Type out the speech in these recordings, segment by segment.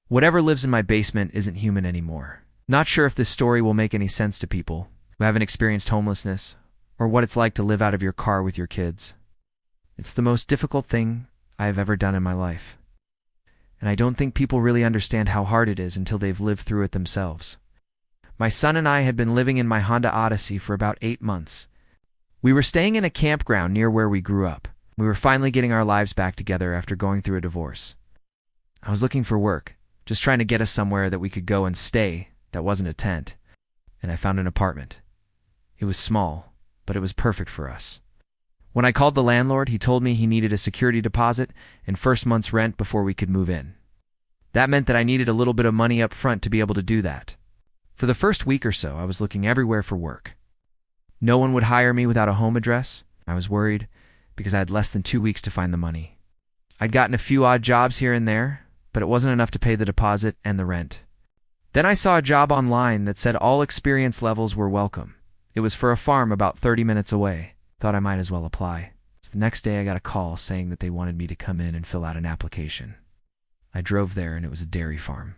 Whatever lives in my basement isn't human anymore. Not sure if this story will make any sense to people who haven't experienced homelessness or what it's like to live out of your car with your kids. It's the most difficult thing I have ever done in my life. And I don't think people really understand how hard it is until they've lived through it themselves. My son and I had been living in my Honda Odyssey for about 8 months. We were staying in a campground near where we grew up. We were finally getting our lives back together after going through a divorce. I was looking for work, just trying to get us somewhere that we could go and stay that wasn't a tent, and I found an apartment. It was small, but it was perfect for us. When I called the landlord, he told me he needed a security deposit and first month's rent before we could move in. That meant that I needed a little bit of money up front to be able to do that. For the first week or so, I was looking everywhere for work. No one would hire me without a home address. I was worried because I had less than 2 weeks to find the money. I'd gotten a few odd jobs here and there, but it wasn't enough to pay the deposit and the rent. Then I saw a job online that said all experience levels were welcome. It was for a farm about 30 minutes away. Thought I might as well apply. So the next day I got a call saying that they wanted me to come in and fill out an application. I drove there and it was a dairy farm.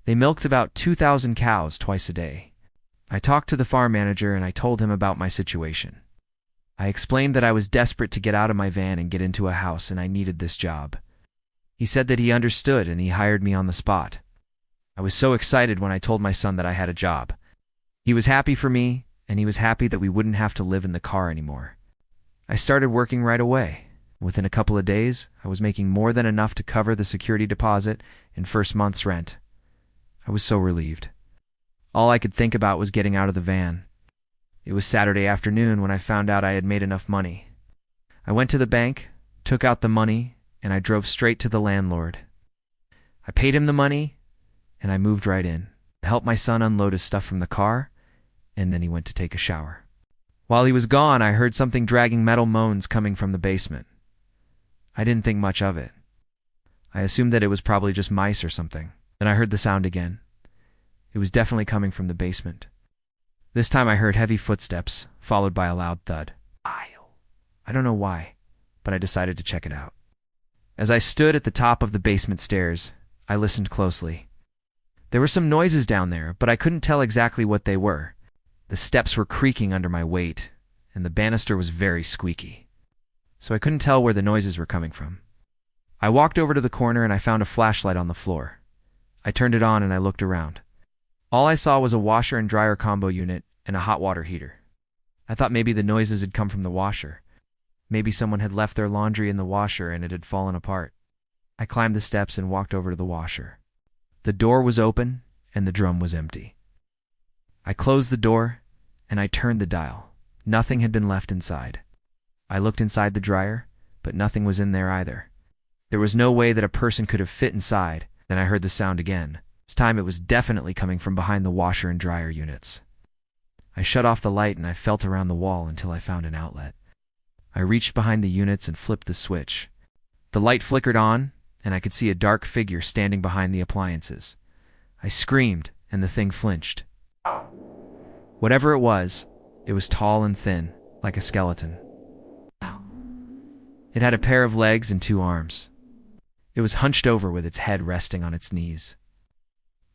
They milked about 2,000 cows twice a day. I talked to the farm manager and I told him about my situation. I explained that I was desperate to get out of my van and get into a house and I needed this job. He said that he understood and he hired me on the spot. I was so excited when I told my son that I had a job. He was happy for me, and he was happy that we wouldn't have to live in the car anymore. I started working right away. Within a couple of days, I was making more than enough to cover the security deposit and first month's rent. I was so relieved. All I could think about was getting out of the van. It was Saturday afternoon when I found out I had made enough money. I went to the bank, took out the money, and I drove straight to the landlord. I paid him the money, and I moved right in. I helped my son unload his stuff from the car, and then he went to take a shower. While he was gone, I heard something dragging metal moans coming from the basement. I didn't think much of it. I assumed that it was probably just mice or something. Then I heard the sound again. It was definitely coming from the basement. This time I heard heavy footsteps, followed by a loud thud. I don't know why, but I decided to check it out. As I stood at the top of the basement stairs, I listened closely. There were some noises down there, but I couldn't tell exactly what they were. The steps were creaking under my weight, and the banister was very squeaky. So I couldn't tell where the noises were coming from. I walked over to the corner and I found a flashlight on the floor. I turned it on and I looked around. All I saw was a washer and dryer combo unit and a hot water heater. I thought maybe the noises had come from the washer. Maybe someone had left their laundry in the washer and it had fallen apart. I climbed the steps and walked over to the washer. The door was open and the drum was empty. I closed the door and I turned the dial. Nothing had been left inside. I looked inside the dryer, but nothing was in there either. There was no way that a person could have fit inside. Then I heard the sound again. This time it was definitely coming from behind the washer and dryer units. I shut off the light and I felt around the wall until I found an outlet. I reached behind the units and flipped the switch. The light flickered on, and I could see a dark figure standing behind the appliances. I screamed, and the thing flinched. Whatever it was tall and thin, like a skeleton. It had a pair of legs and 2 arms. It was hunched over with its head resting on its knees.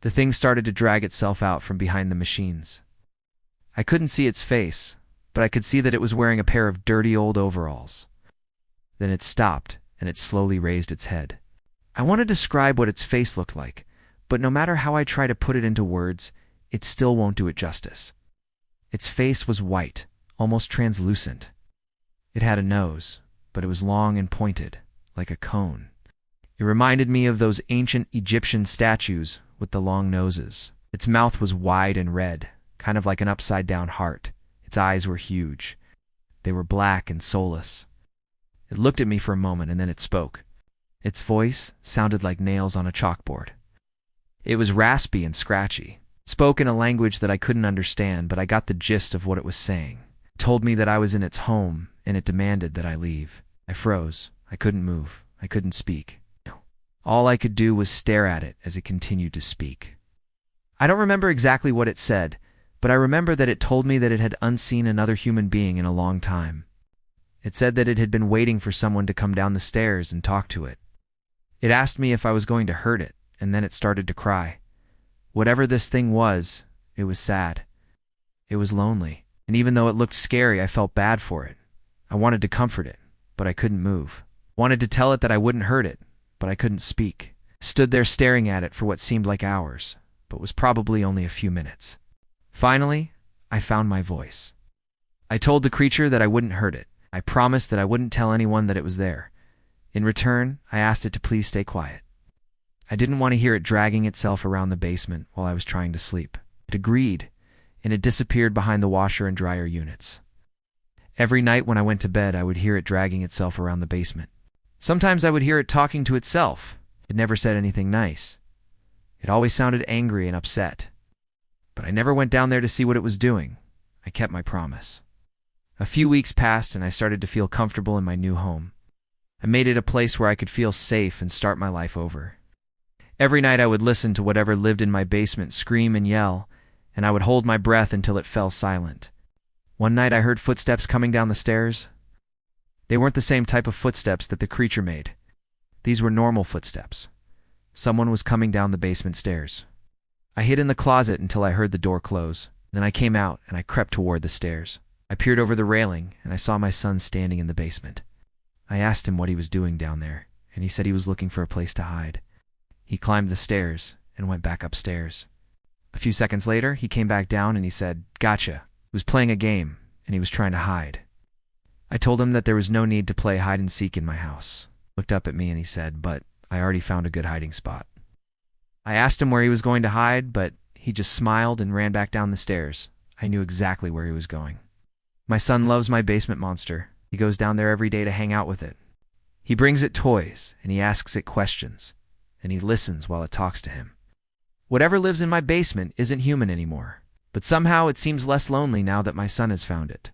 The thing started to drag itself out from behind the machines. I couldn't see its face, but I could see that it was wearing a pair of dirty old overalls. Then it stopped, and it slowly raised its head. I want to describe what its face looked like, but no matter how I try to put it into words, it still won't do it justice. Its face was white, almost translucent. It had a nose, but it was long and pointed, like a cone. It reminded me of those ancient Egyptian statues with the long noses. Its mouth was wide and red, kind of like an upside-down heart. Its eyes were huge. They were black and soulless. It looked at me for a moment and then it spoke. Its voice sounded like nails on a chalkboard. It was raspy and scratchy. It spoke in a language that I couldn't understand, but I got the gist of what it was saying. It told me that I was in its home, and it demanded that I leave. I froze. I couldn't move. I couldn't speak. All I could do was stare at it as it continued to speak. I don't remember exactly what it said, but I remember that it told me that it had unseen another human being in a long time. It said that it had been waiting for someone to come down the stairs and talk to it. It asked me if I was going to hurt it, and then it started to cry. Whatever this thing was, it was sad. It was lonely, and even though it looked scary, I felt bad for it. I wanted to comfort it, but I couldn't move. Wanted to tell it that I wouldn't hurt it, but I couldn't speak. Stood there staring at it for what seemed like hours, but was probably only a few minutes. Finally, I found my voice. I told the creature that I wouldn't hurt it. I promised that I wouldn't tell anyone that it was there. In return, I asked it to please stay quiet. I didn't want to hear it dragging itself around the basement while I was trying to sleep. It agreed, and it disappeared behind the washer and dryer units. Every night when I went to bed, I would hear it dragging itself around the basement. Sometimes I would hear it talking to itself. It never said anything nice. It always sounded angry and upset. But I never went down there to see what it was doing. I kept my promise. A few weeks passed and I started to feel comfortable in my new home. I made it a place where I could feel safe and start my life over. Every night I would listen to whatever lived in my basement scream and yell, and I would hold my breath until it fell silent. One night I heard footsteps coming down the stairs. They weren't the same type of footsteps that the creature made. These were normal footsteps. Someone was coming down the basement stairs. I hid in the closet until I heard the door close. Then I came out and I crept toward the stairs. I peered over the railing and I saw my son standing in the basement. I asked him what he was doing down there, and he said he was looking for a place to hide. He climbed the stairs and went back upstairs. A few seconds later, he came back down and he said, "Gotcha." He was playing a game and he was trying to hide. I told him that there was no need to play hide and seek in my house. Looked up at me and he said, "But I already found a good hiding spot." I asked him where he was going to hide, but he just smiled and ran back down the stairs. I knew exactly where he was going. My son loves my basement monster. He goes down there every day to hang out with it. He brings it toys, and he asks it questions, and he listens while it talks to him. Whatever lives in my basement isn't human anymore, but somehow it seems less lonely now that my son has found it.